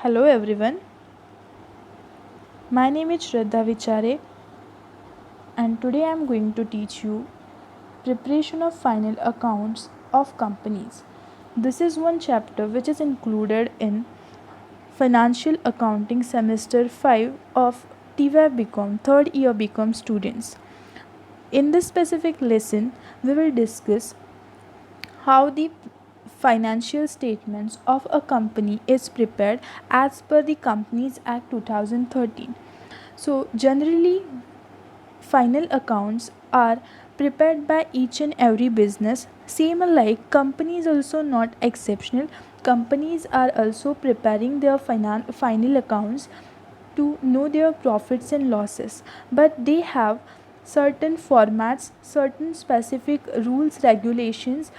Hello everyone, my name is Shraddha Vichare and today I am going to teach you preparation of final accounts of companies. This is one chapter which is included in Financial Accounting Semester 5 of TY BCom third year BCom students. In this specific lesson, we will discuss how the financial statements of a company is prepared as per the Companies Act 2013. So generally final accounts are prepared by each and every business. Same alike, companies also not exceptional. Companies are also preparing their final accounts to know their profits and losses, but they have certain formats, certain specific rules, regulations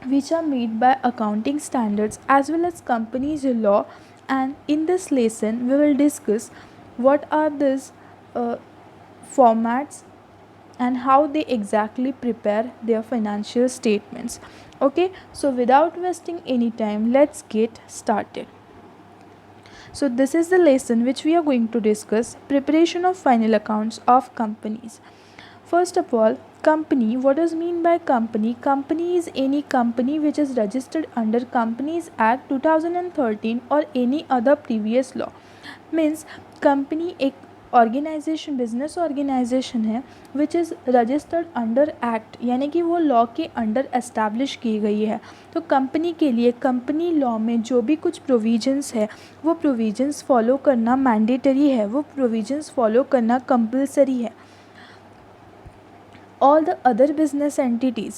which are made by accounting standards as well as companies law. And in this lesson we will discuss what are these uh, formats and how they exactly prepare their financial statements. Okay, so without wasting any time, let's get started. So this is the lesson which we are going to discuss: preparation of final accounts of companies. First of all, company. What does mean by company? Company is any company which is registered under Companies Act 2013 or any other previous law. Means company एक organisation, business organisation है which is registered under act, यानी कि वो law के under establish की गई है. तो कंपनी के लिए कंपनी लॉ में जो भी कुछ प्रोविजंस है वो प्रोविजंस फॉलो करना मैंडेटरी है, वो प्रोविजंस फॉलो करना कंपलसरी है. All the other business entities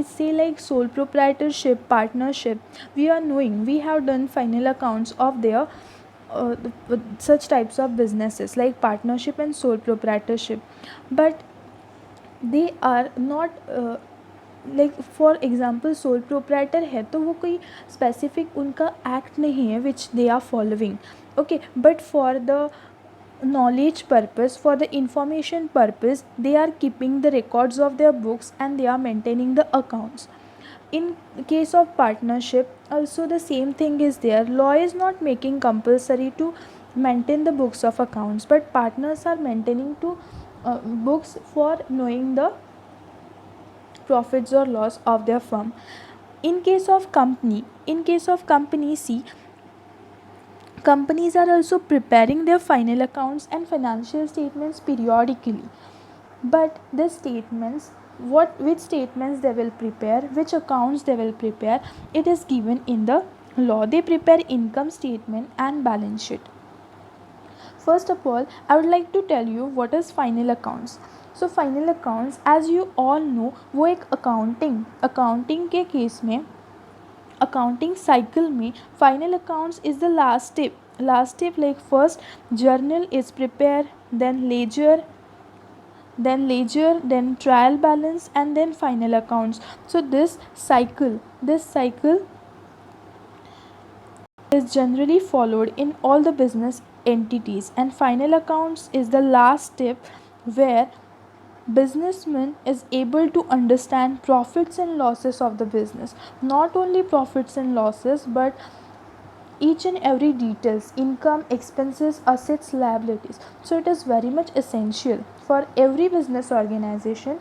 say like sole proprietorship, partnership, we are knowing, we have done final accounts of their uh, such types of businesses like partnership and sole proprietorship, but they are not like for example sole proprietor है तो वो कोई specific उनका act नहीं है which they are following. Okay, but for the knowledge purpose, for the information purpose, they are keeping the records of their books and they are maintaining the accounts. In case of partnership also the same thing is there. Law is not making compulsory to maintain the books of accounts, but partners are maintaining to books for knowing the profits or loss of their firm. In case of company, see, companies are also preparing their final accounts and financial statements periodically. But the statements, which statements they will prepare, which accounts they will prepare, it is given in the law. They prepare income statement and balance sheet. First of all, I would like to tell you what is final accounts. So final accounts, as you all know, वो एक accounting के case में, accounting cycle में final accounts is the last step. Like first journal is prepare, then ledger, then trial balance, and then final accounts. So this cycle is generally followed in all the business entities, and final accounts is the last step where businessman is able to understand profits and losses of the business. Not only profits and losses, but each and every details: income, expenses, assets, liabilities. So it is very much essential for every business organization,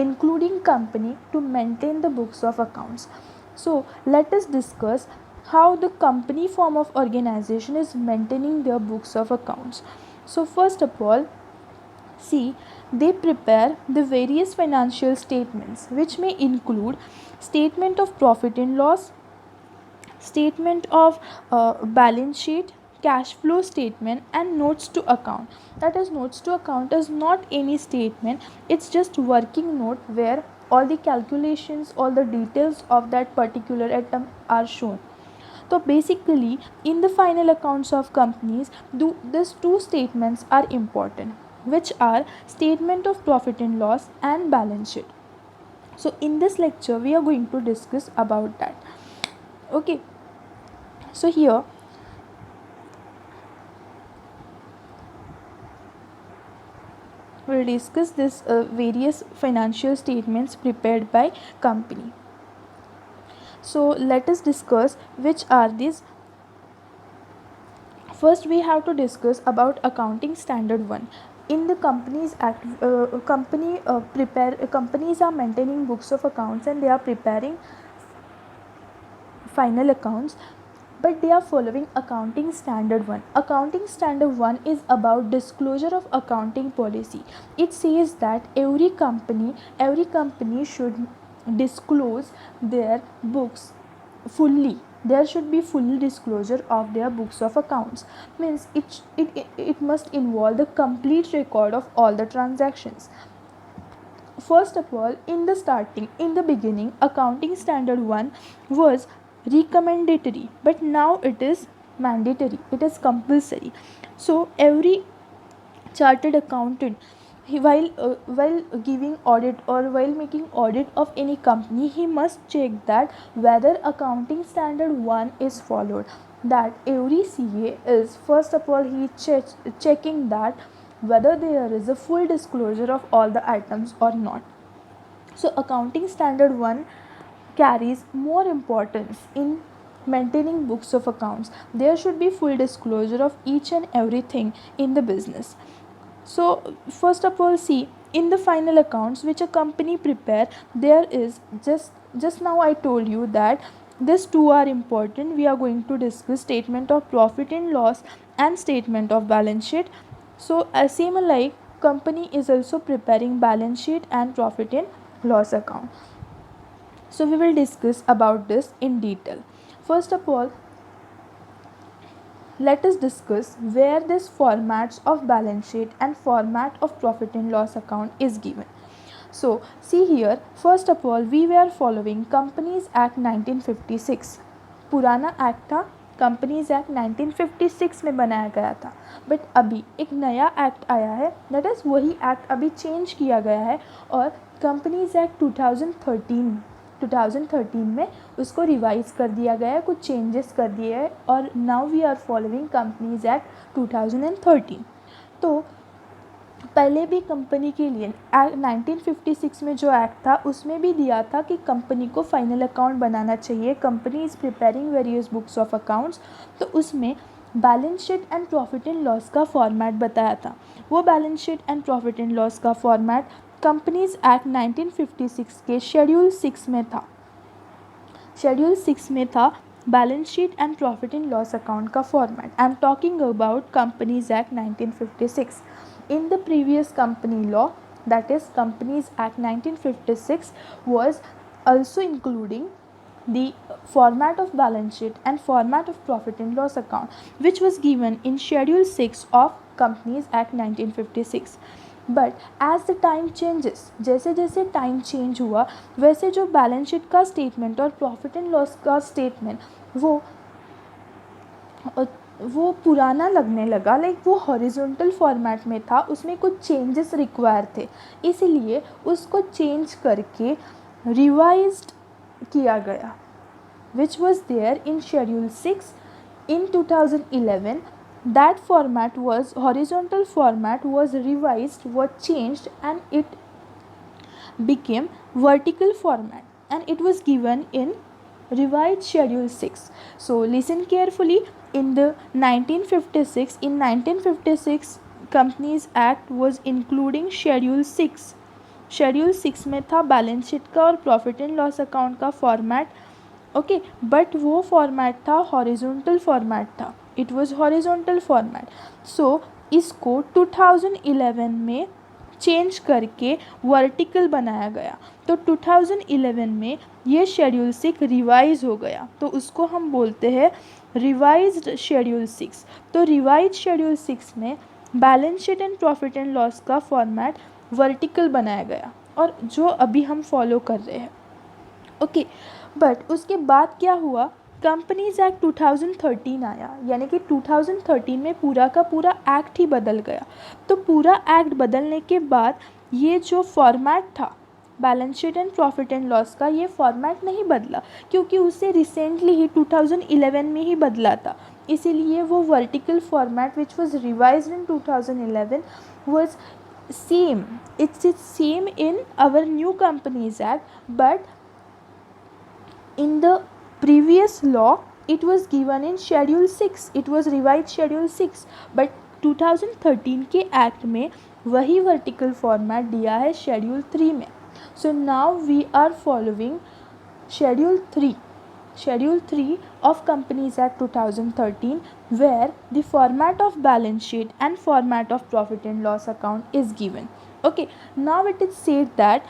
including company, to maintain the books of accounts. So let us discuss how the company form of organization is maintaining their books of accounts. So first of all, see, they prepare the various financial statements which may include statement of profit and loss, statement of balance sheet, cash flow statement, and notes to account. That is, notes to account is not any statement, it's just working note where all the calculations, all the details of that particular item are shown. So basically in the final accounts of companies, these two statements are important, which are statement of profit and loss and balance sheet. So in this lecture we are going to discuss about that. Okay, so here we'll discuss this various financial statements prepared by company. So let us discuss which are these First we have to discuss about accounting standard 1. In the companies act companies are maintaining books of accounts and they are preparing final accounts, but they are following accounting standard 1. Accounting standard 1 is about disclosure of accounting policy. It says that every company should disclose their books fully. There should be full disclosure of their books of accounts. Means it must involve the complete record of all the transactions. First of all, in the beginning, accounting standard 1 was recommendatory, but now it is mandatory, it is compulsory. So every chartered accountant, while giving audit or while making audit of any company, he must check that whether accounting standard 1 is followed. That every CA is, first of all, he checking that whether there is a full disclosure of all the items or not. So accounting standard 1 carries more importance in maintaining books of accounts. There should be full disclosure of each and everything in the business. So first of all, see, in the final accounts which a company prepare, there is just now I told you that these two are important. We are going to discuss statement of profit and loss and statement of balance sheet. So as same alike, company is also preparing balance sheet and profit and loss account. So we will discuss about this in detail. First of all, let us discuss where this formats of balance sheet and format of profit and loss account is given. So see here, first of all, we were following Companies Act 1956. पुराना act था, companies act 1956 में बनाया गया था, but अभी एक नया act आया है, दैट इज़ वही एक्ट अभी चेंज किया गया है और कंपनीज एक्ट 2013 में उसको रिवाइज कर दिया गया है, कुछ चेंजेस कर दिए हैं और now we are following companies act 2013. तो पहले भी कंपनी के लिए 1956 में जो एक्ट था उसमें भी दिया था कि कंपनी को फाइनल अकाउंट बनाना चाहिए, company is preparing various books of accounts. तो उसमें balance sheet and profit and loss का फॉर्मेट बताया था. वो balance sheet and profit and loss का फॉर्मेट कंपनीज एक्ट 1956 के शेड्यूल 6 में था. शेड्यूल 6 में था balance sheet and profit and loss account का format. I am talking about companies act 1956. In the previous company law, that is Companies Act 1956, was also including the format of balance sheet and format of profit and loss account, which was given in Schedule 6 of Companies Act 1956. But as the time changes, जैसे जैसे time change हुआ वैसे जो balance sheet का statement और profit and loss का statement वो पुराना लगने लगा. लाइक वो हॉरिजॉन्टल फॉर्मेट में था, उसमें कुछ चेंजेस रिक्वायर थे, इसलिए उसको चेंज करके रिवाइज्ड किया गया, which was there in schedule 6 in 2011. That format was horizontal format was revised, was changed, and it became vertical format, and it was given in revised schedule 6. So listen carefully. In 1956 Companies Act was including Schedule 6. Schedule 6 में था balance sheet का और profit and loss account का format. Okay, but वो format था horizontal format था, it was horizontal format. सो इसको 2011 में चेंज करके वर्टिकल बनाया गया. तो 2011 में ये शेड्यूल 6 रिवाइज हो गया, तो उसको हम बोलते हैं रिवाइज्ड शेड्यूल 6. तो रिवाइज शेड्यूल 6 में balance sheet and profit and loss का फॉर्मेट वर्टिकल बनाया गया और जो अभी हम फॉलो कर रहे हैं. ओके, बट उसके बाद क्या हुआ, कंपनीज एक्ट 2013 आया, यानी कि 2013 में पूरा का पूरा एक्ट ही बदल गया. तो पूरा एक्ट बदलने के बाद ये जो फॉर्मेट था balance sheet and profit and loss का, ये फॉर्मेट नहीं बदला क्योंकि उसे रिसेंटली ही 2011 में ही बदला था. इसीलिए वो vertical format which was revised in 2011 was same. It's same in our new companies act, but in the previous law it was given in Schedule 6, it was revised Schedule 6, but 2013 के act में वही vertical format दिया है Schedule 3 में. So now we are following Schedule 3 of Companies Act 2013, where the format of balance sheet and format of profit and loss account is given. Okay, now it is said that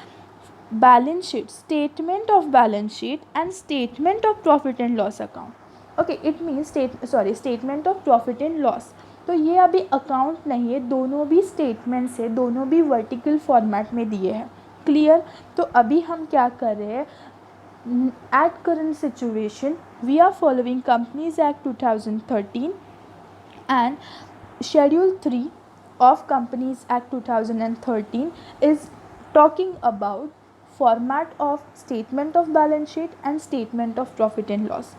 balance sheet, statement of balance sheet and statement of profit and loss account. Okay, it means statement of profit and loss. तो ये अभी account नहीं है, दोनों भी statements है, दोनों भी वर्टिकल फॉर्मेट में दिए हैं. क्लियर. तो अभी हम क्या कर रहे हैं, at current situation we are following Companies Act 2013 and Schedule 3 of Companies Act 2013 is talking about format of statement of balance sheet and statement of profit and loss,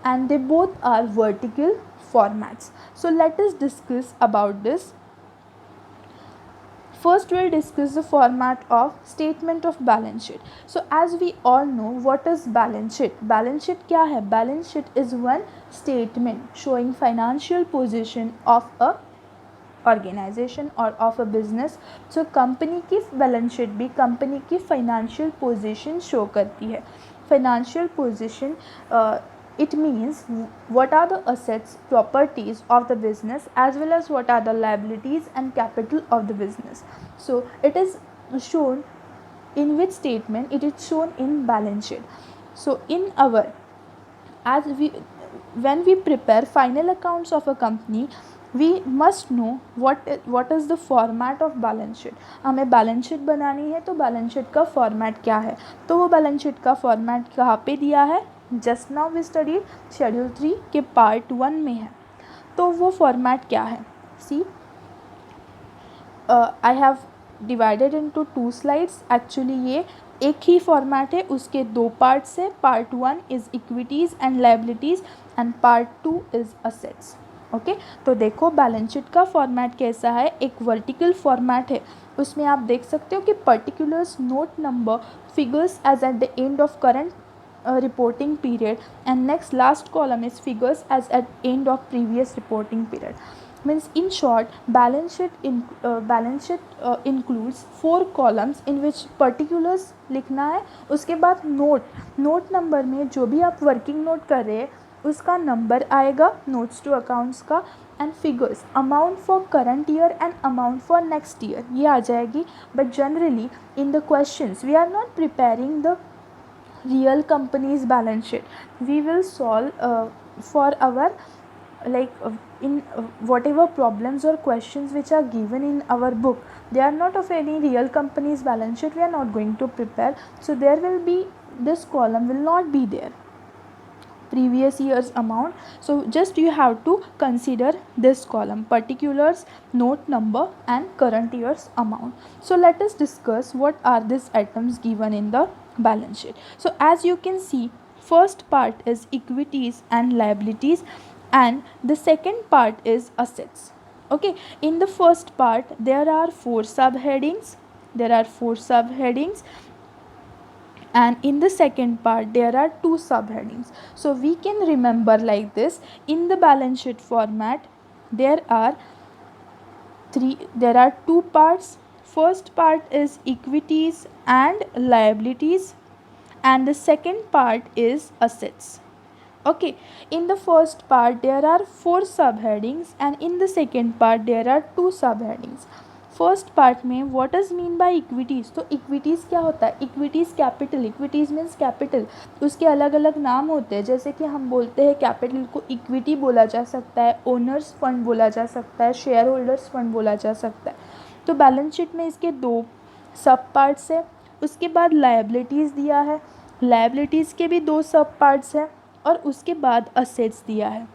and they both are vertical formats. So let us discuss about this. First we'll discuss the format of statement of balance sheet. So as we all know, what is balance sheet? Balance sheet क्या है? Balance sheet is one statement showing financial position of a organization or of a business. So company की balance sheet भी company की financial position show करती है. Financial position it means what are the assets, properties of the business, as well as what are the liabilities and capital of the business. So it is shown in which statement? It is shown in balance sheet. So in our, as we, when we prepare final accounts of a company, we must know what is the format of balance sheet. हमें balance sheet बनानी है तो balance sheet का format क्या है, तो वो balance sheet का format कहाँ पे दिया है, just now we studied Schedule 3 के Part 1 में है. तो वो format क्या है, see I have divided into 2 slides. Actually ये एक ही फॉर्मेट है, उसके दो पार्ट्स है. Part 1 is equities and liabilities and part 2 is assets. Okay, तो देखो बैलेंस शीट का फॉर्मेट कैसा है. एक वर्टिकल फॉर्मेट है, उसमें आप देख सकते हो कि particulars, note number, figures as at the end of current reporting period, and next last column is figures as at end of previous reporting period. Means in short, balance sheet includes 4 columns in which particulars लिखना है. उसके बाद note number में जो भी आप working note कर रहे हैं उसका नंबर आएगा, नोट्स टू अकाउंट्स का. And figures, amount for current year and amount for next year, ये आ जाएगी. But generally in the questions we are not preparing the real company's balance sheet. We will solve for our in whatever problems or questions which are given in our book, they are not of any real company's balance sheet, we are not going to prepare. So there will be, this column will not be there, previous year's amount. So just you have to consider this column, particulars, note number and current year's amount. So let us discuss what are these items given in the balance sheet. So as you can see, first part is equities and liabilities and the second part is assets. Okay, in the first part there are four subheadings, and in the second part there are two subheadings. So we can remember like this. In the balance sheet format there are two parts. First part is equities and liabilities and the second part is assets. Okay, in the first part there are 4 subheadings and in the second part there are 2 subheadings. First part में what is mean by equities. तो equities क्या होता है, equities capital, equities means capital. उसके अलग अलग नाम होते हैं, जैसे कि हम बोलते हैं कैपिटल को इक्विटी बोला जा सकता है, ओनर्स फंड बोला जा सकता है, शेयर होल्डर्स फंड बोला जा सकता है. तो बैलेंस शीट में इसके 2 सब पार्ट्स है. उसके बाद लायबिलिटीज़ दिया है, लायबिलिटीज़ के भी 2 सब पार्ट्स हैं और उसके बाद असेट्स दिया है.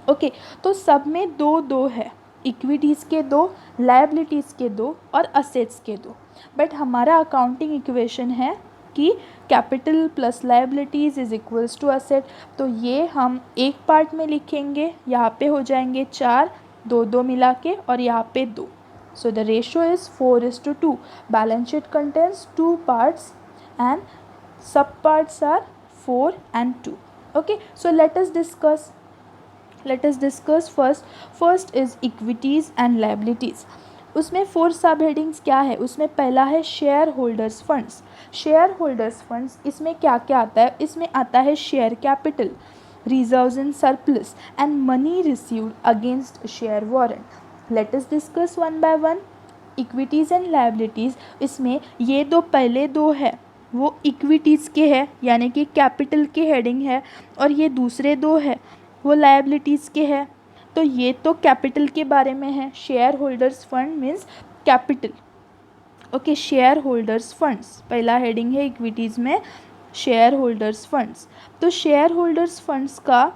ओके, तो सब में 2 है, इक्विटीज़ के 2, लायबिलिटीज़ के 2 और असेट्स के 2. बट हमारा अकाउंटिंग इक्वेशन है कि capital plus liabilities is equals to asset. तो ये हम एक पार्ट में लिखेंगे, यहाँ पे हो जाएंगे 4, 2 मिला के और यहाँ पे 2. So the ratio is 4:2. Balance sheet contains 2 parts and sub parts are 4 and 2. Okay, so let us discuss first is equities and liabilities. उसमें 4 सब हेडिंग्स क्या है, उसमें पहला है share holders funds. Share holders funds इसमें क्या क्या आता है, इसमें आता है share capital, reserves in surplus and money received against share warrant. Late us discuss one by one. Equities and liabilities, इसमें ये दो पहले दो है वो इक्विटीज़ के है यानी कि कैपिटल के हेडिंग है, और ये दूसरे दो है वो लायबिलिटीज़ के है. तो ये तो कैपिटल के बारे में है. Share holders fund means capital. Okay, share holders funds पहला हेडिंग है इक्विटीज़ में, शेयर होल्डर्स फंड्स. तो शेयर होल्डर्स फंड्स का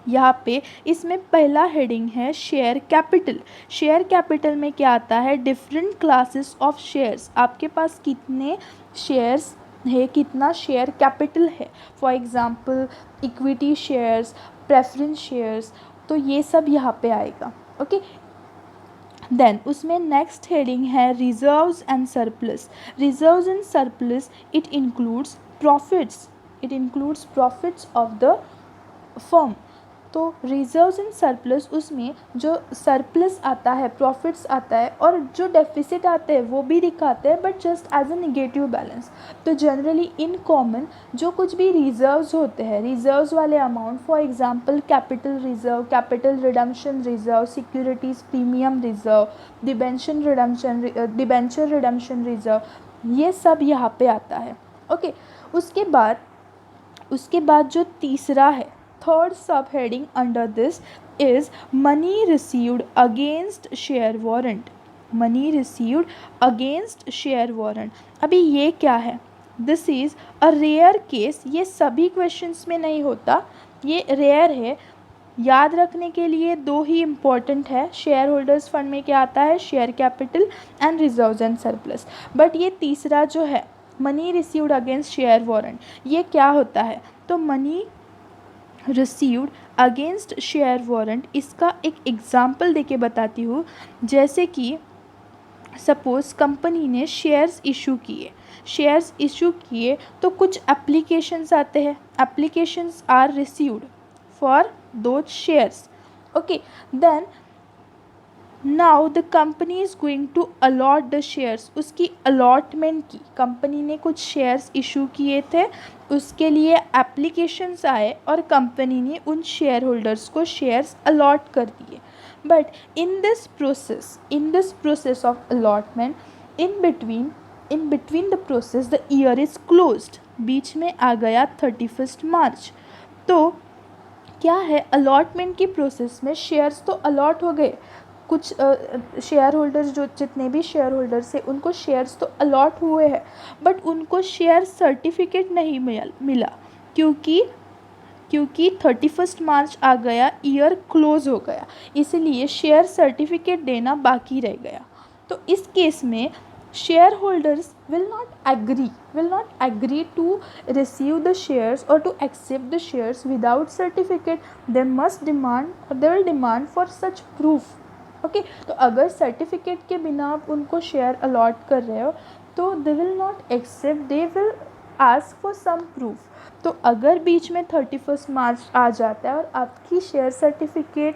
यहाँ पे इसमें पहला हेडिंग है शेयर कैपिटल. शेयर कैपिटल में क्या आता है, डिफरेंट क्लासेस ऑफ शेयर्स. आपके पास कितने शेयर्स है, कितना शेयर कैपिटल है. For example equity shares, preference shares, तो ये सब यहाँ पे आएगा. ओके, देन उसमें नेक्स्ट हेडिंग है reserves and surplus. Reserves and surplus it includes profits of the firm. तो रिजर्व्स एंड सरप्लस उसमें जो सरप्लस आता है, प्रॉफिट्स आता है, और जो डेफिसिट आते हैं वो भी दिखाते हैं, but just as a negative balance. तो जनरली इन कॉमन जो कुछ भी रिजर्व्स होते हैं, रिजर्व्स वाले amount, for example capital reserve, capital redemption reserve, securities premium reserve, debenture redemption reserve, ये सब यहाँ पे आता है. ओके, उसके बाद जो तीसरा है, third sub heading under this is money received against share warrant. Money received against share warrant. अभी ये क्या है, this is a rare case. ये सभी क्वेश्चंस में नहीं होता, ये रेयर है. याद रखने के लिए दो ही इम्पॉर्टेंट है. शेयर होल्डर्स फंड में क्या आता है, share capital and reserves and surplus. But ये तीसरा जो है money received against share warrant, ये क्या होता है, तो money received against share warrant, इसका एक एग्जाम्पल देके बताती हूँ. जैसे कि सपोज़ कंपनी ने शेयर्स इशू किए तो कुछ एप्लीकेशंस आते हैं. Applications are received for those shares. Okay, then now the company is going to allot the shares. उसकी अलॉटमेंट की, कंपनी ने कुछ शेयर्स इशू किए थे, उसके लिए एप्लीकेशंस आए और कंपनी ने उन शेयर होल्डर्स को शेयर्स अलॉट कर दिए. But in this process of allotment, in between the process the year is closed. बीच में आ गया 31 मार्च. तो क्या है, अलॉटमेंट की प्रोसेस में शेयर्स तो अलॉट हो गए, कुछ शेयर होल्डर्स, जो जितने भी शेयर होल्डर्स हैं उनको शेयर्स तो अलॉट हुए हैं, बट उनको शेयर सर्टिफिकेट नहीं मिला क्योंकि 31 मार्च आ गया, ईयर क्लोज हो गया, इसलिए शेयर सर्टिफिकेट देना बाकी रह गया. तो इस केस में share holders will not agree to receive the shares or to accept the shares without certificate. They will demand for such proof. Okay, तो अगर सर्टिफिकेट के बिना आप उनको शेयर अलॉट कर रहे हो तो they will not accept, they will ask for some proof. तो अगर बीच में 31 मार्च आ जाता है और आपकी शेयर सर्टिफिकेट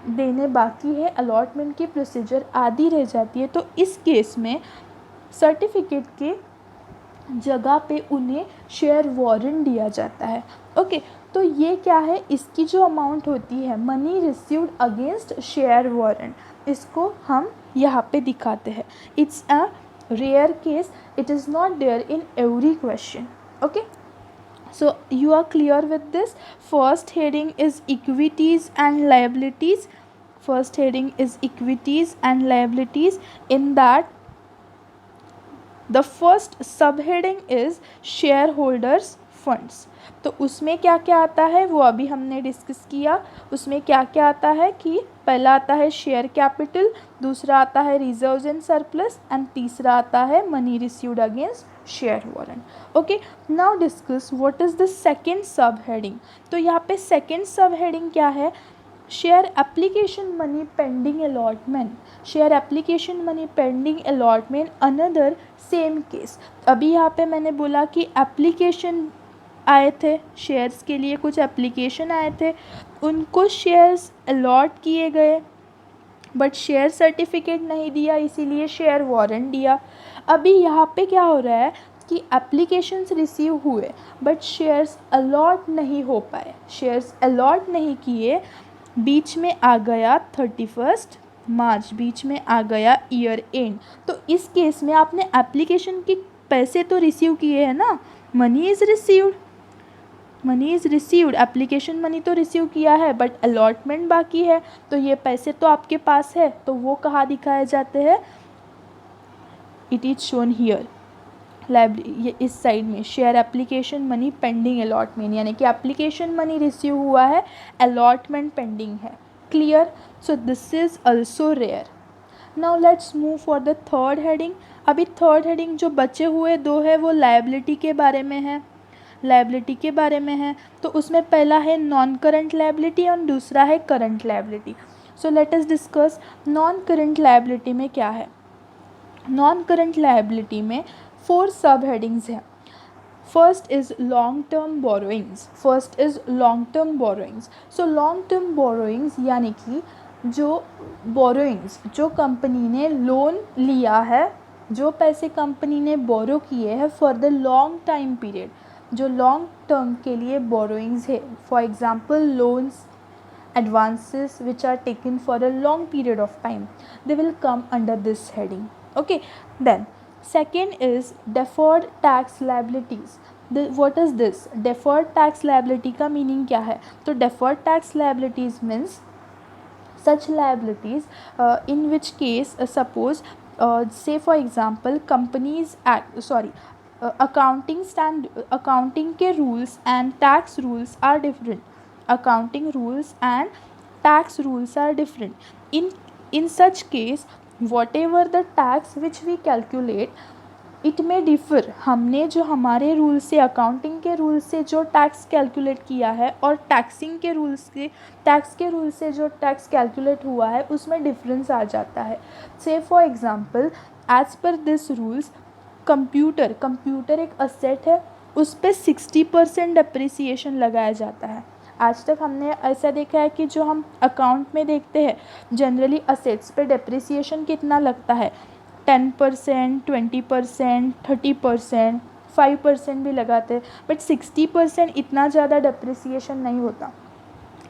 देने बाकी है, अलॉटमेंट की प्रोसीजर आधी रह जाती है, तो इस केस में सर्टिफिकेट के जगह पे उन्हें शेयर वारंट दिया जाता है. ओके, तो ये क्या है, इसकी जो अमाउंट होती है money received against share warrant, इसको हम यहाँ पे दिखाते हैं. It's a rare case, it is not there in every question. Okay, so you are clear with this. First heading is equities and liabilities. In that the first subheading is shareholders funds. तो उसमें क्या क्या आता है वो अभी हमने discuss किया. उसमें क्या क्या आता है कि पहला आता है शेयर कैपिटल, दूसरा आता है रिजर्व्स एंड सरप्लस, एंड तीसरा आता है money received against share warrant. Okay, now discuss what is the second सब हेडिंग. तो यहाँ पे सेकेंड सब हेडिंग क्या है, share application money pending allotment another same case. अभी यहाँ पे मैंने बोला कि एप्लीकेशन आए थे शेयर्स के लिए, कुछ एप्लीकेशन आए थे, उनको शेयर्स अलॉट किए गए, बट शेयर सर्टिफिकेट नहीं दिया, इसीलिए शेयर वारंट दिया। अभी यहाँ पे क्या हो रहा है कि एप्लीकेशंस रिसीव हुए बट शेयर्स अलॉट नहीं हो पाए, शेयर्स अलॉट नहीं किए, बीच में आ गया 31 मार्च, बीच में आ गया ईयर एंड। तो इस केस में आपने एप्लीकेशन के पैसे तो रिसीव किए हैं ना, money is received, money is received, application money तो रिसीव किया है बट अलॉटमेंट बाकी है, तो ये पैसे तो आपके पास है, तो वो कहाँ दिखाए जाते हैं, इट इज़ शोन हियर ये इस साइड में, share application money pending allotment, यानी कि एप्लीकेशन मनी रिसीव हुआ है, अलॉटमेंट पेंडिंग है। Clear? So this is also rare. Now let's move for the third heading. अभी थर्ड हेडिंग जो बचे हुए दो है वो लायबिलिटी के बारे में है, लायबिलिटी के बारे में है। तो उसमें पहला है नॉन करंट लायबिलिटी और दूसरा है करंट लायबिलिटी। सो let us discuss non current liability में क्या है। नॉन करंट लायबिलिटी में 4 सब हेडिंग्स हैं। First is long term borrowings, first is long term borrowings. So long term borrowings यानी कि जो बोरोइंग्स, जो कंपनी ने लोन लिया है, जो पैसे कंपनी ने बोरो किए हैं for the long time period, जो लॉन्ग टर्म के लिए बोरोइंग्स है, for example loans, advances which are taken for a long period of time, they will come under this heading. Okay, then second is deferred tax liabilities. What is this? Deferred tax liability का meaning क्या है? तो deferred tax liabilities means such liabilities in which case suppose say for example companies accounting के rules and tax rules are different, accounting rules and tax rules are different. In such case whatever the tax which we calculate it में differ, हमने जो हमारे rule से, accounting के rule से जो tax calculate किया है और टैक्स के रूल से जो टैक्स कैलकुलेट हुआ है उसमें डिफरेंस आ जाता है। Say for example as per this rules computer एक असेट है, उस पर 60% डिप्रिसिएशन लगाया जाता है। आज तक हमने ऐसा देखा है कि जो हम अकाउंट में देखते हैं जनरली असेट्स पे डिप्रिसिएशन कितना लगता है, 10%, 20%, 30%, 5% भी लगाते हैं, बट 60% इतना ज़्यादा डिप्रिसिएशन नहीं होता।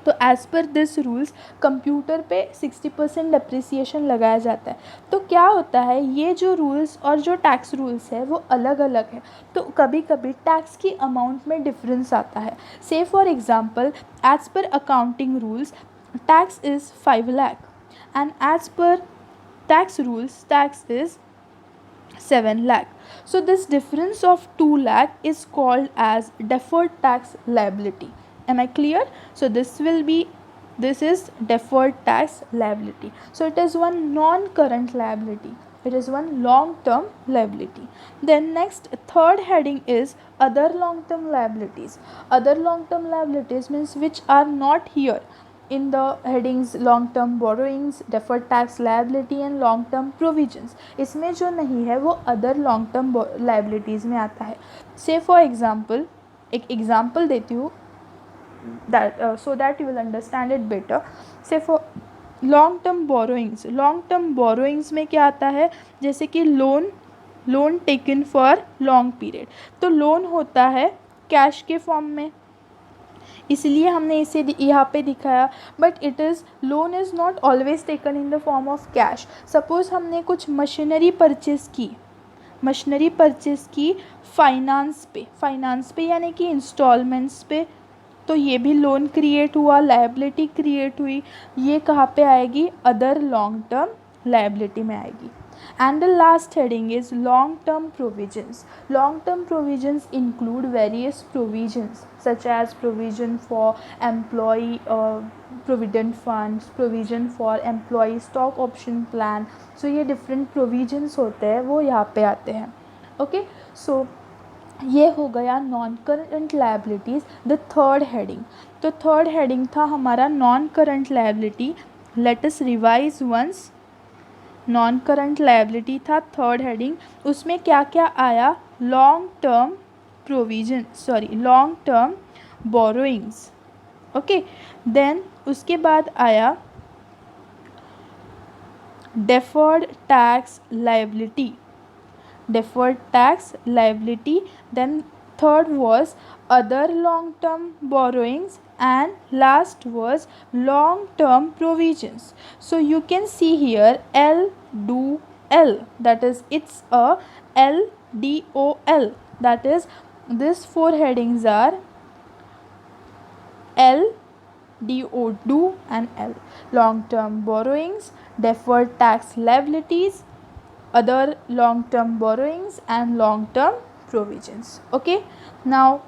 तो as per this rules computer पे 60% डिप्रिसिएशन लगाया जाता है। तो क्या होता है, ये जो रूल्स और जो टैक्स रूल्स है वो अलग अलग है, तो कभी कभी टैक्स की अमाउंट में डिफरेंस आता है। Say for example as per accounting rules tax is 5 lakh and as per tax rules tax is 7 lakh. So this difference of 2 lakh is called as deferred tax liability. Am I clear? So this is deferred tax liability. So it is one non-current liability, it is one long-term liability. Then next third heading is other long-term liabilities. Other long-term liabilities means which are not here in the headings long term borrowings, deferred tax liability and long term provisions. इसमें जो नहीं है वो other long term liabilities में आता है। say for example, एक example देती हूँ that so that you will understand it better. say for long term borrowings में क्या आता है, जैसे कि loan taken for long period, तो लोन होता है कैश के फॉर्म में, इसलिए हमने इसे यहाँ पे दिखाया, but it is loan is not always taken in the form of cash. Suppose हमने कुछ मशीनरी परचेज़ की फाइनेंस पे यानी कि इंस्टॉलमेंट्स पे, तो ये भी लोन क्रिएट हुआ, लायबिलिटी क्रिएट हुई, ये कहाँ पे आएगी, अदर लॉन्ग टर्म लायबिलिटी में आएगी। And the last heading is long term provisions. Long term provisions include various provisions such as provision for employee provident funds, provision for employee stock option plan. So ये different provisions होते हैं, वो यहाँ पे आते हैं। Okay, so ये हो गया non current liabilities. The third heading, तो थर्ड हेडिंग था हमारा non current liability. Let us revise once. Non current liability था थर्ड हेडिंग, उसमें क्या क्या आया, long term provision long term borrowings. Okay, then उसके बाद आया deferred tax liability, then third was other long term borrowings, and last was long term provisions. So you can see here L do L, that is it's a LDOL, that is these four headings are L do and L: long term borrowings, deferred tax liabilities, other long term borrowings and long term provisions. Okay, now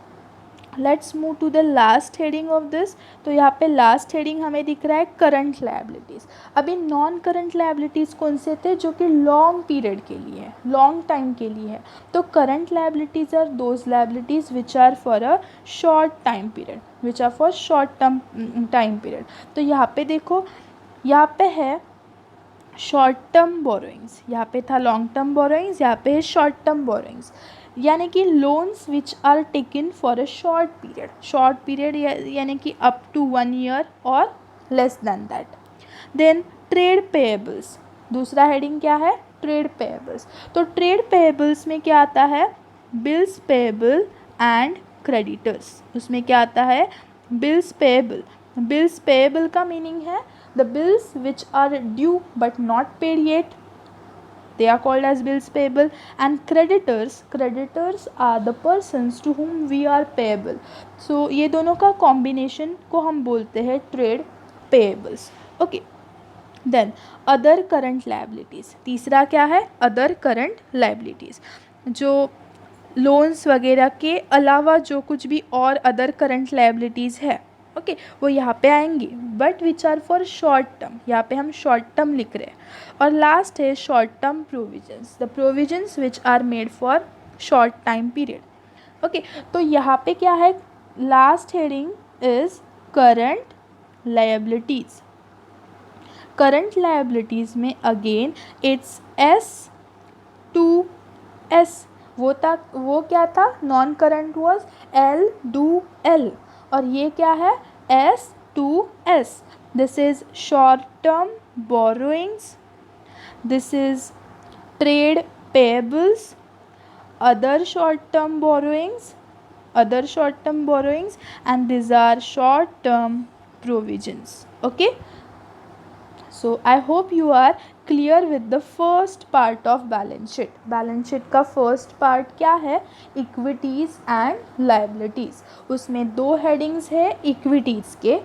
let's move to the last heading of this. तो यहाँ पे last heading हमें दिख रहा है current liabilities. अभी non current liabilities कौन से थे? जो कि लॉन्ग पीरियड के लिए है, लॉन्ग टाइम के लिए है। तो current liabilities are those liabilities which are for a short time period, which are for short term time period. तो यहाँ पे देखो, यहाँ पे है शॉर्ट टर्म बोरोइंग्स, यहाँ पे था लॉन्ग टर्म बोरोइंग्स, यहाँ पे है शॉर्ट टर्म बोरोइंग्स, यानी कि loans which are taken for a short period यानी कि अप टू 1 ईयर और less than that. Then trade payables, दूसरा हेडिंग क्या है? Trade payables. तो ट्रेड पेएबल्स में क्या आता है? Bills payable and creditors. उसमें क्या आता है? Bills payable. बिल्स पेएबल का मीनिंग है the bills which are due but not paid yet, they are called as bills payable. And creditors are the persons to whom we are payable. So ये दोनों का combination को हम बोलते हैं trade payables. Okay, then other current liabilities, तीसरा क्या है? other current liabilities, जो लोन्स वगैरह के अलावा जो कुछ भी और अदर करंट लायबिलिटीज़ है, ओके, वो यहाँ पे आएंगी, but which are for short term. यहाँ पे हम शॉर्ट टर्म लिख रहे हैं। और लास्ट है short term provisions, the provisions which are made for short time period. Okay, तो यहाँ पे क्या है? Last heading is current liabilities. Current liabilities में अगेन इट्स S2S, वो क्या था? नॉन करंट वॉज L2L, और ये क्या है? S2S। This is short term borrowings, this is trade payables, other short term borrowings, and these are short term provisions. Okay, so I hope you are clear with the first part of balance sheet. Balance sheet का first part क्या है? Equities and liabilities. उसमें दो headings है equities के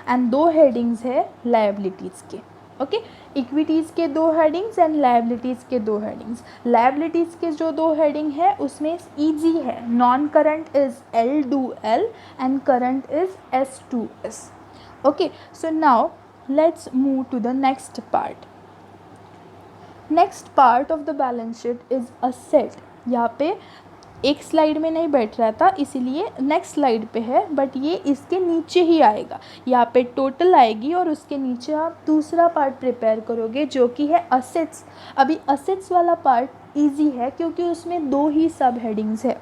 and दो headings है liabilities के। ओके, इक्विटीज़ के दो हेडिंग्स एंड लायबिलिटीज़ के दो हेडिंग्स। लायबिलिटीज़ के जो दो हेडिंग है उसमें ईजी है, non current is L2L and current is S2S। Okay, so now let's move to the next part. Next part of the balance sheet is asset. यहाँ पे एक स्लाइड में नहीं बैठ रहा था इसीलिए नेक्स्ट स्लाइड पे है, बट ये इसके नीचे ही आएगा। यहाँ पे टोटल आएगी और उसके नीचे आप दूसरा पार्ट प्रिपेयर करोगे जो कि है असेट्स। अभी असेट्स वाला पार्ट इजी है क्योंकि उसमें दो ही सब हेडिंग्स है।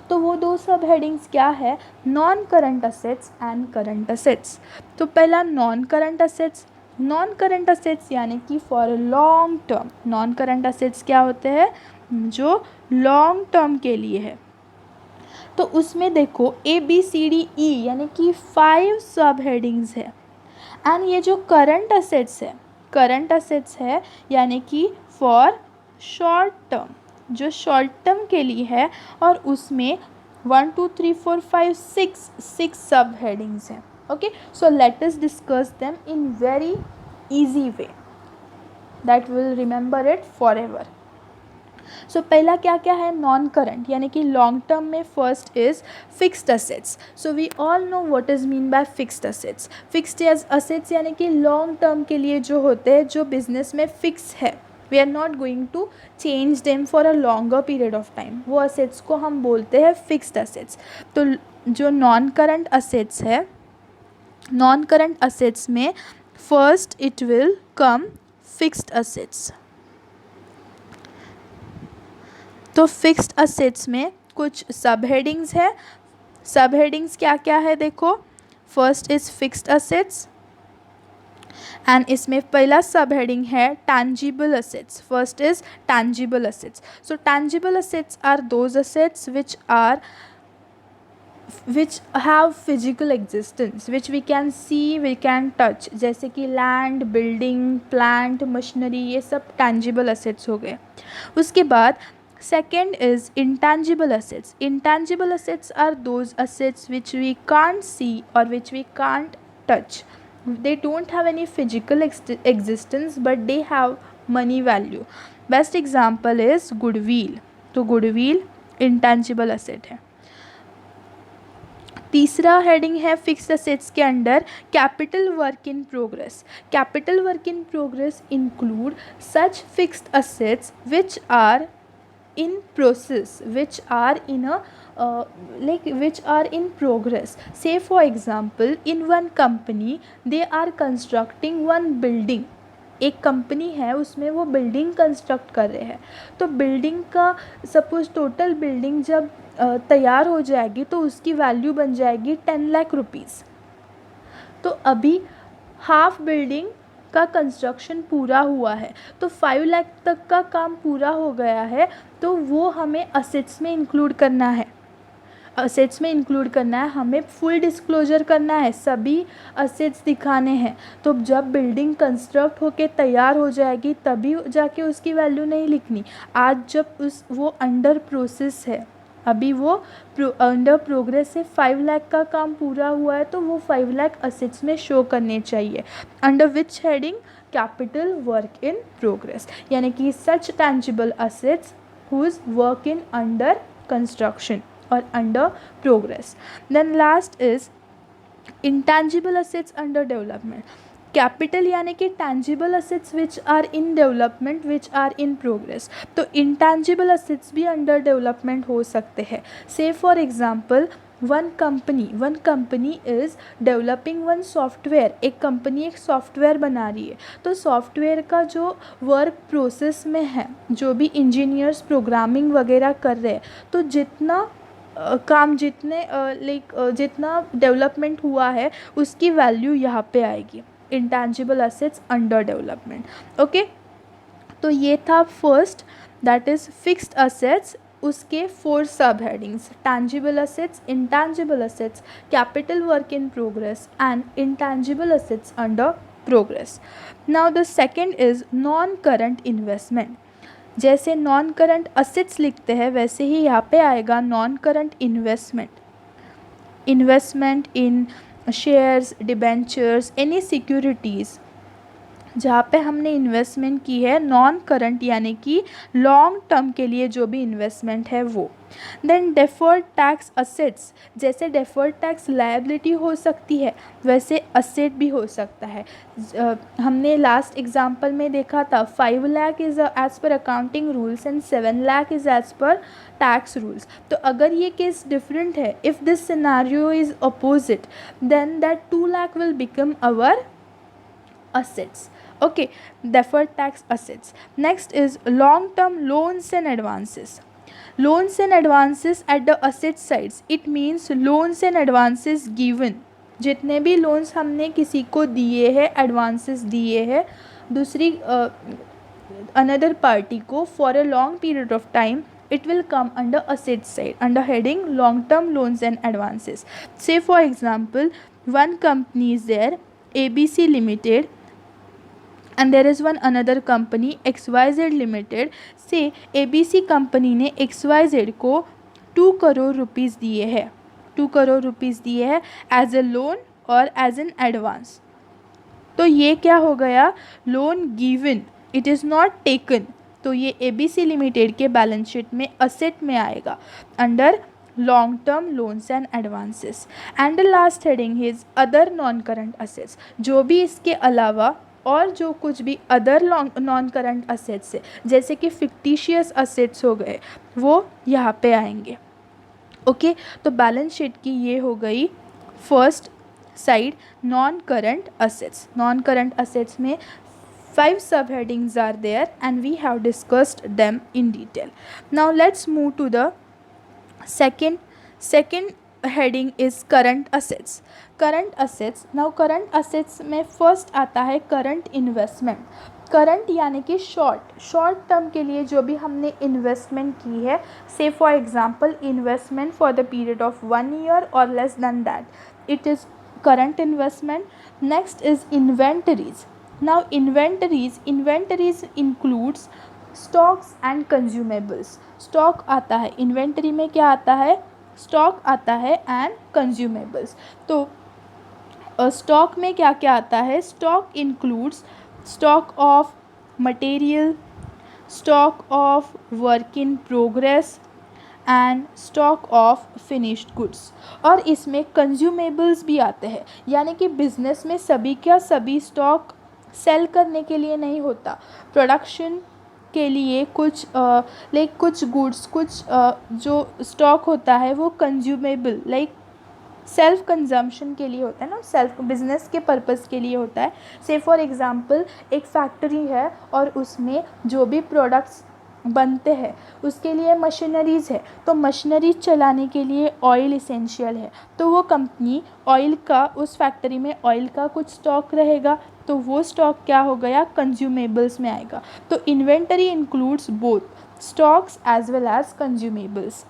तो वो दो सब हेडिंग्स क्या है? Non current assets and current assets. तो पहला non current assets. Non current assets यानी कि for long term. Non current assets क्या होते हैं? जो लॉन्ग टर्म के लिए है। तो उसमें देखो ABCDE यानी कि 5 सब हेडिंग्स है। एंड ये जो करंट असेट्स है यानी कि फॉर शॉर्ट टर्म, जो शॉर्ट टर्म के लिए है, और उसमें 1 2 3 4 5 6 सब हेडिंग्स हैं। Okay, so let us discuss them in very easy way that will remember it forever. So पहला क्या क्या है? नॉन करंट यानी कि लॉन्ग टर्म में first is fixed assets. So we all know what is mean by fixed assets. Fixed assets यानी कि long term के लिए जो होते हैं, जो बिजनेस में फिक्स है, we are not going to change them for a longer period of time, वो असेट्स को हम बोलते हैं फिक्स्ड असेट्स। तो जो नॉन करंट असेट्स है, नॉन करंट असेट्स में first it will come fixed assets. तो फिक्स्ड असेट्स में कुछ सब हेडिंग्स है। सब हेडिंग्स क्या क्या है देखो, first is fixed assets and इसमें पहला सब हेडिंग है tangible assets. First is tangible assets. So tangible assets are those assets which have physical existence, which we can see, we can touch, जैसे कि land, building, plant, machinery, ये सब tangible assets हो गए। उसके बाद second is intangible assets. Intangible assets are those assets which we can't see or which we can't touch. They don't have any physical existence but they have money value. Best example is goodwill. तो goodwill intangible asset है। तीसरा heading है fixed assets के under capital work in progress. Capital work in progress include such fixed assets which are in process, which are in progress. Say for example, in one company they are constructing one building. एक company है उसमें वो building construct कर रहे हैं, तो building का suppose total building जब तैयार हो जाएगी तो उसकी वैल्यू बन जाएगी 10 लाख रुपीज़। तो अभी हाफ बिल्डिंग का कंस्ट्रक्शन पूरा हुआ है, तो 5 लाख तक का काम पूरा हो गया है, तो वो हमें असेट्स में इंक्लूड करना है। असेट्स में इंक्लूड करना है, हमें फुल डिस्क्लोजर करना है, सभी असेट्स दिखाने हैं। तो जब बिल्डिंग कंस्ट्रक्ट होके तैयार हो जाएगी तभी जाके उसकी वैल्यू नहीं लिखनी। आज जब वो अंडर प्रोसेस है, अभी वो अंडर प्रोग्रेस है, 5 लाख का काम पूरा हुआ है, तो वो 5 लाख असेट्स में शो करने चाहिए। Under which heading? Capital work in progress, यानी कि such tangible assets whose work in under construction और under progress. Then last is intangible assets under development. Capital यानी कि tangible assets which are in development, which are in progress. तो intangible assets भी under development हो सकते हैं। Say for example one company is developing one software. एक company एक software बना रही है, तो सॉफ्टवेयर का जो वर्क प्रोसेस में है, जो भी इंजीनियर्स प्रोग्रामिंग वगैरह कर रहे हैं, तो जितना काम जितना डेवलपमेंट हुआ है उसकी वैल्यू यहाँ पे आएगी। Intangible assets under development. Okay, तो ये था first, that is fixed assets. उसके 4 सब headings: tangible assets, intangible assets, capital work in progress and intangible assets under progress. Now the second is non current investment. जैसे non current assets लिखते हैं वैसे ही यहाँ पे आएगा नॉन करंट इन्वेस्टमेंट। इन्वेस्टमेंट इन shares, debentures, any securities जहाँ पे हमने इन्वेस्टमेंट की है, नॉन करंट यानी कि लॉन्ग टर्म के लिए जो भी इन्वेस्टमेंट है वो। देन डेफर्ड टैक्स असेट्स, जैसे डेफर्ड टैक्स लायबिलिटी हो सकती है वैसे असेट भी हो सकता है। हमने लास्ट एग्जांपल में देखा था 5 lakh is as per accounting rules and 7 lakh is as per tax rules. तो अगर ये केस डिफरेंट है, if this scenario is opposite, then that 2 lakh will become our assets. Okay, deferred tax assets. Next is long term loans and advances. Loans and advances at the asset sides, it means loans and advances given. जितने भी loans हमने किसी को दिए हैं, advances दिए हैं दूसरी अनदर पार्टी को for a long period of time, it will come under asset side under heading long term loans and advances. Say for example, one company is there, ABC Limited, and there is one another company XYZ Limited. से ABC company ने XYZ को 2 crore rupees दिए हैं, 2 crore rupees दिए हैं as a loan और as an advance. तो ये क्या हो गया? Loan given, it is not taken. तो ये ABC लिमिटेड के बैलेंस शीट में असेट में आएगा under long term loans and advances. And the last heading is other non current assets. जो भी इसके अलावा और जो कुछ भी अदर नॉन करंट असेट्स है, जैसे कि फिक्टिशियस असेट्स हो गए, वो यहाँ पे आएंगे। ओके, तो बैलेंस शीट की ये हो गई first side, non current assets. Non current assets में 5 subheadings are there and we have discussed them in detail. Now let's move to the second heading is current assets. Now current assets में first आता है current investment. Current यानी कि short term के लिए जो भी हमने इन्वेस्टमेंट की है, say for example investment for the period of 1 year और less than that, it is current investment. Next is inventories. Now inventories includes stocks and consumables. Stock आता है, इन्वेंटरी में क्या आता है, स्टॉक आता है एंड कंज्यूमेबल्स. तो स्टॉक में क्या क्या आता है, stock includes stock of material, stock of work in progress and stock of finished goods. और इसमें कंज्यूमेबल्स भी आते हैं, यानी कि बिजनेस में सभी स्टॉक सेल करने के लिए नहीं होता, प्रोडक्शन के लिए कुछ कुछ गुड्स, जो स्टॉक होता है वो कंज्यूमेबल सेल्फ कंजम्पशन के लिए होता है ना, सेल्फ बिजनेस के पर्पस के लिए होता है. से फॉर एग्जांपल एक फैक्ट्री है और उसमें जो भी प्रोडक्ट्स बनते हैं उसके लिए मशीनरीज़ है, तो मशीनरी चलाने के लिए ऑयल इसेंशियल है, तो वो कंपनी ऑयल का, उस फैक्ट्री में ऑयल का कुछ स्टॉक रहेगा, तो वो स्टॉक क्या हो गया, कंज्यूमेबल्स में आएगा. तो inventory includes both stocks as well as consumables.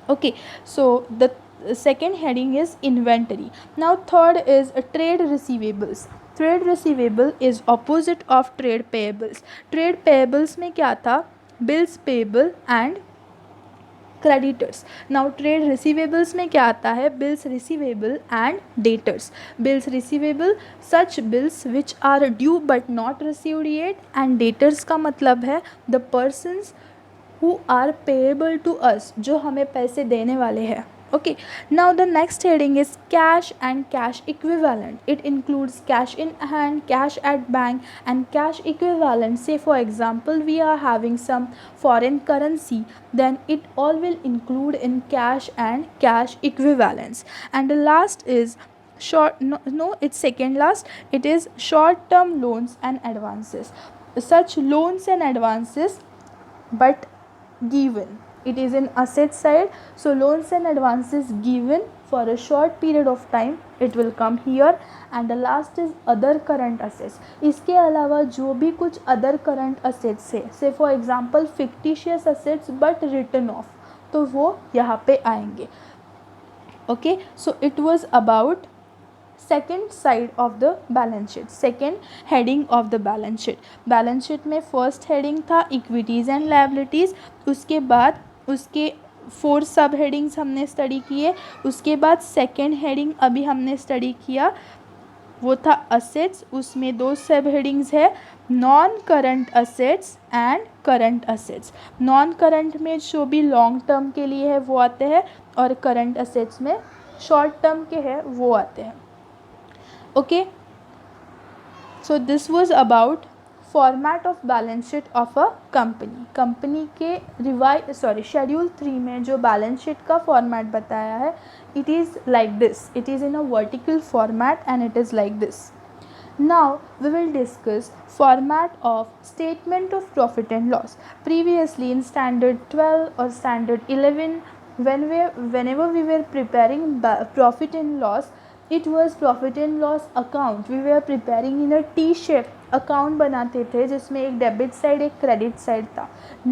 Okay, so the second heading is inventory. Now third is trade receivables. Trade receivable is opposite of trade payables. Trade payables में क्या था, bills payable and creditors. Now trade receivables में क्या आता है, bills receivable and debtors. Bills receivable such bills which are due but not received yet, and debtors का मतलब है the persons who are payable to us, जो हमें पैसे देने वाले हैं. Okay, now the next heading is cash and cash equivalent. It includes cash in hand, cash at bank and cash equivalent. Say for example we are having some foreign currency, then it all will include in cash and cash equivalents. And the last is it's second last, it is short term loans and advances. Such loans and advances but given, it is in asset side, so loans and advances given for a short period of time, it will come here. And the last is other current assets. इसके अलावा जो भी कुछ other current assets है, say for example fictitious assets but written off, तो वो यहाँ पे आएंगे. Okay, so it was about second side of the balance sheet, second heading of the balance sheet. Balance sheet में फर्स्ट हेडिंग था equities and liabilities, उसके बाद उसके 4 सब हेडिंग्स हमने स्टडी किए. उसके बाद सेकेंड हेडिंग अभी हमने स्टडी किया, वो था असेट्स. उसमें 2 सब हेडिंग्स है, non current assets and current assets. Non current में जो भी लॉन्ग टर्म के लिए है वो आते हैं, और करंट असेट्स में शॉर्ट टर्म के हैं वो आते हैं. Okay, so this was about format of balance sheet of a company. Company के शेड्यूल 3 में जो बैलेंस शीट का फॉर्मेट बताया है, it is like this. It is in a vertical format and it is like this. Now we will discuss format of statement of profit and loss. Previously in standard 12 or standard 11, whenever we were preparing profit and loss, it was profit and loss account. We were preparing in a T-shape account बनाते थे जिसमें एक debit side एक credit side था.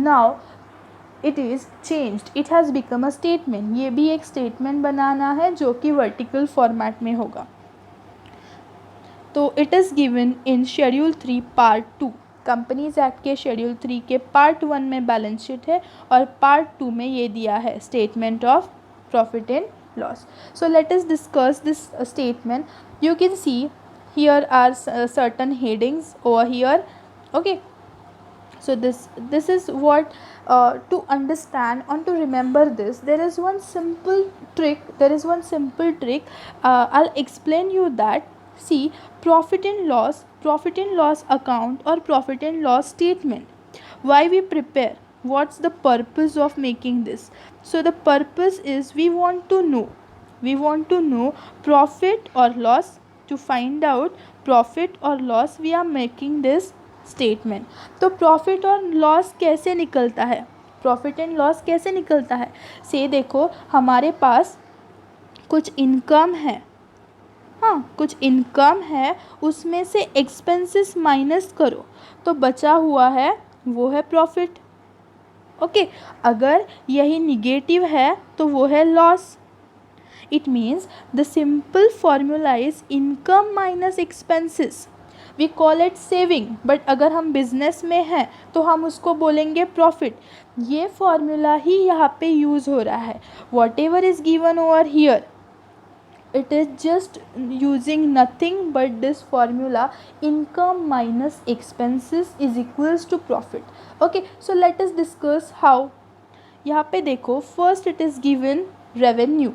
Now it is changed. It has become a statement. ये भी एक statement बनाना है जो कि वर्टिकल फॉर्मेट में होगा. तो it is given in schedule 3 part 2. Companies act के शेड्यूल 3 के पार्ट 1 में बैलेंस शीट है और पार्ट 2 में ये दिया है statement of profit and loss. So let us discuss this statement. You can see here are certain headings over here. Okay, so this is what to understand and to remember this, there is one simple trick. I'll explain you that. See, profit and loss account or profit and loss statement, why we prepare, what's the purpose of making this. So the purpose is we want to know profit or loss. To find out profit or loss we are making this statement. तो profit और loss कैसे निकलता है, profit and loss कैसे निकलता है? से देखो हमारे पास कुछ इनकम है, हाँ कुछ इनकम है, उसमें से एक्सपेंसेस माइनस करो तो बचा हुआ है वो है प्रॉफिट। ओके, अगर यही निगेटिव है तो वो है loss. It means the simple formula is income minus expenses. We call it saving, but अगर हम बिजनेस में हैं तो हम उसको बोलेंगे प्रॉफिट। ये फॉर्मूला ही यहाँ पे यूज़ हो रहा है। What ever is given over here, it is just using nothing but this formula, income minus expenses is equals to profit. Okay, so let us discuss how. यहाँ पे देखो first it is given revenue,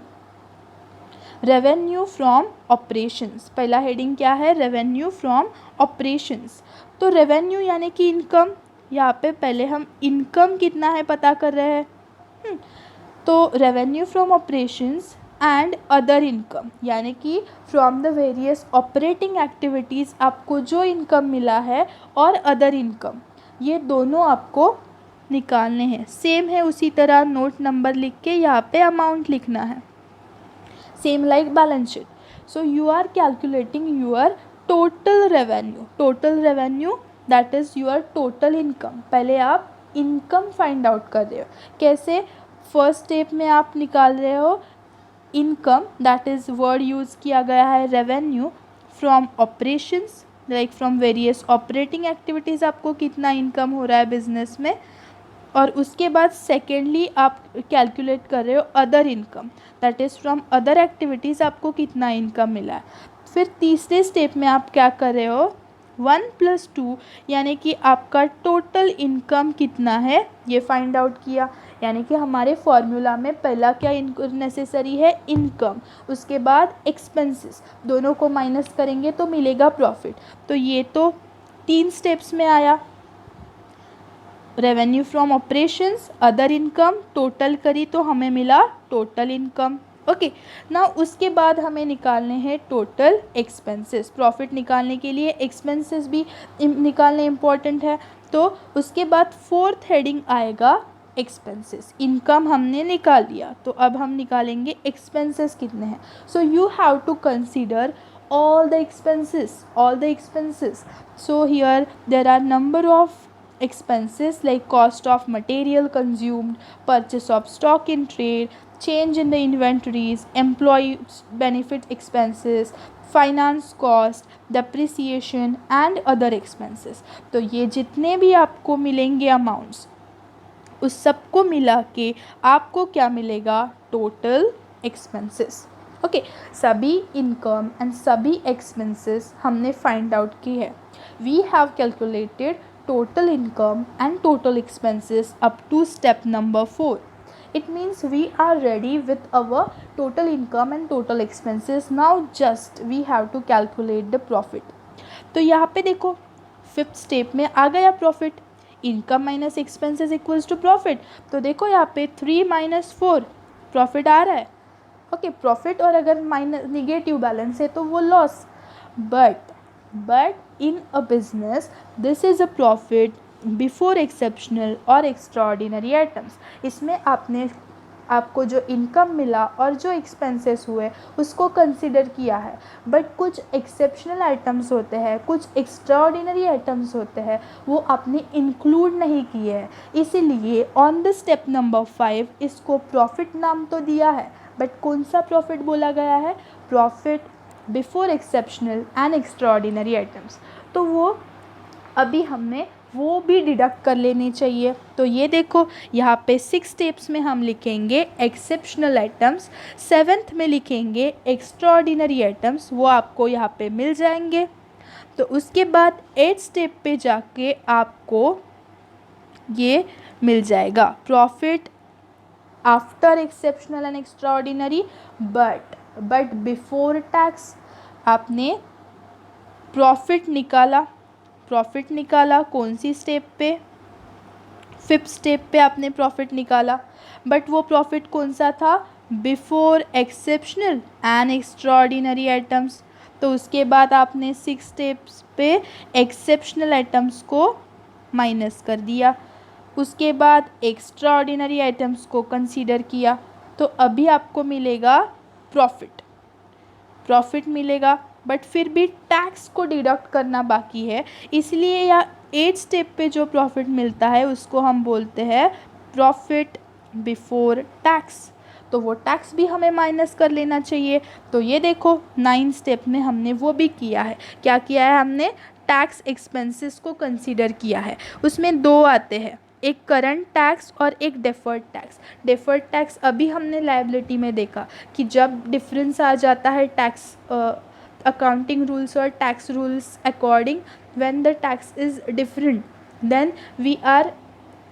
revenue from operations. पहला heading क्या है? Revenue from operations. तो revenue यानी कि income. यहाँ पे पहले हम इनकम कितना है पता कर रहे हैं। तो revenue from operations and other income, यानी कि from the various operating activities आपको जो इनकम मिला है और अदर इनकम, ये दोनों आपको निकालने हैं। सेम है उसी तरह नोट नंबर लिख के यहाँ पे अमाउंट लिखना है, same like balance sheet. So you are calculating your total revenue. Total revenue that is your total income. पहले आप इनकम फाइंड आउट कर रहे हो। कैसे? फर्स्ट स्टेप में आप निकाल रहे हो income, that is word use किया गया है revenue from operations, like from various operating activities आपको कितना इनकम हो रहा है बिजनेस में। और उसके बाद सेकेंडली आप कैलकुलेट कर रहे हो other income, that is from other activities आपको कितना इनकम मिला है। फिर तीसरे स्टेप में आप क्या कर रहे हो? 1 + 2 यानी कि आपका टोटल इनकम कितना है ये फाइंड आउट किया। यानी कि हमारे फॉर्मूला में पहला क्या नेसेसरी है? इनकम, उसके बाद एक्सपेंसेस, दोनों को माइनस करेंगे तो मिलेगा प्रॉफिट। तो ये तो 3 स्टेप्स में आया। Revenue from operations, other income, total करी तो हमें मिला टोटल इनकम। ओके, ना उसके बाद हमें निकालने हैं टोटल एक्सपेंसेस। प्रॉफिट निकालने के लिए एक्सपेंसेस भी निकालने इम्पॉर्टेंट है। तो उसके बाद फोर्थ हेडिंग आएगा एक्सपेंसेस। इनकम हमने निकाल लिया, तो अब हम निकालेंगे एक्सपेंसेस कितने हैं। So you have to consider all the expenses. So here there are number of expenses like cost of material consumed, purchase of stock in trade, change in the inventories, employee benefit expenses, finance cost, depreciation and other expenses. तो ये जितने भी आपको मिलेंगे amounts, उस सबको मिला के आपको क्या मिलेगा? Total expenses. ओके, सभी इनकम एंड सभी एक्सपेंसेस हमने फाइंड आउट की है। We have calculated total income and total expenses up to step number 4. It means we are ready with our total income and total expenses. Now just we have to calculate the profit. तो यहाँ पे देखो 5th step में आ गया profit. Income minus expenses equals to profit. तो देखो यहाँ पे 3 - 4 प्रॉफिट आ रहा है। ओके, प्रॉफिट, और अगर माइनस निगेटिव बैलेंस है तो वो loss. But in a business this is a profit before exceptional और extraordinary items. इसमें आपको जो इनकम मिला और जो एक्सपेंसेस हुए उसको कंसिडर किया है, बट कुछ एक्सेप्शनल आइटम्स होते हैं, कुछ एक्स्ट्राऑर्डिनरी आइटम्स होते हैं, वो आपने इंक्लूड नहीं किए हैं। इसीलिए ऑन द स्टेप नंबर 5 इसको प्रॉफिट नाम तो दिया है, बट कौन सा प्रॉफिट बोला गया है? Profit before exceptional and extraordinary items. तो वो अभी हमें वो भी डिडक्ट कर लेनी चाहिए। तो ये देखो यहाँ पे 6 स्टेप्स में हम लिखेंगे एक्सेप्शनल आइटम्स, 7th में लिखेंगे एक्स्ट्राऑर्डिनरी आइटम्स, वो आपको यहाँ पे मिल जाएंगे। तो उसके बाद 8th स्टेप पे जाके आपको ये मिल जाएगा profit after exceptional and extraordinary but before tax. आपने प्रॉफिट निकाला कौन सी स्टेप पे? 5th स्टेप पे आपने प्रॉफिट निकाला, बट वो प्रॉफिट कौन सा था? Before exceptional and extraordinary items. तो उसके बाद आपने 6 स्टेप्स पे एक्सेप्शनल आइटम्स को माइनस कर दिया। उसके बाद एक्स्ट्रा ऑर्डिनरी आइटम्स को कंसीडर किया, तो अभी आपको मिलेगा प्रॉफिट मिलेगा, बट फिर भी टैक्स को डिडक्ट करना बाकी है, इसलिए या 8 स्टेप पे जो प्रॉफिट मिलता है उसको हम बोलते हैं प्रॉफिट बिफोर टैक्स। तो वो टैक्स भी हमें माइनस कर लेना चाहिए। तो ये देखो 9 स्टेप में हमने वो भी किया है। क्या किया है हमने? टैक्स एक्सपेंसेस को कंसीडर किया है। उसमें दो आते हैं, एक करंट टैक्स और एक डेफर्ड टैक्स। डेफर्ड टैक्स अभी हमने लायबिलिटी में देखा कि जब डिफरेंस आ जाता है टैक्स अकाउंटिंग रूल्स और tax rules according, when the tax is different then we are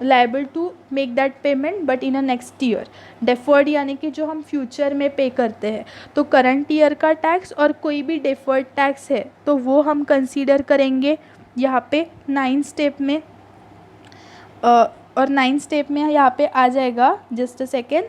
liable to make that payment but in a next year. Deferred यानी कि जो हम फ्यूचर में पे करते हैं, तो करंट ईयर का टैक्स और कोई भी डेफर्ड टैक्स है तो वो हम कंसीडर करेंगे यहाँ पे 9 स्टेप में। और 9 स्टेप में यहाँ पे आ जाएगा, जस्ट अ सेकेंड,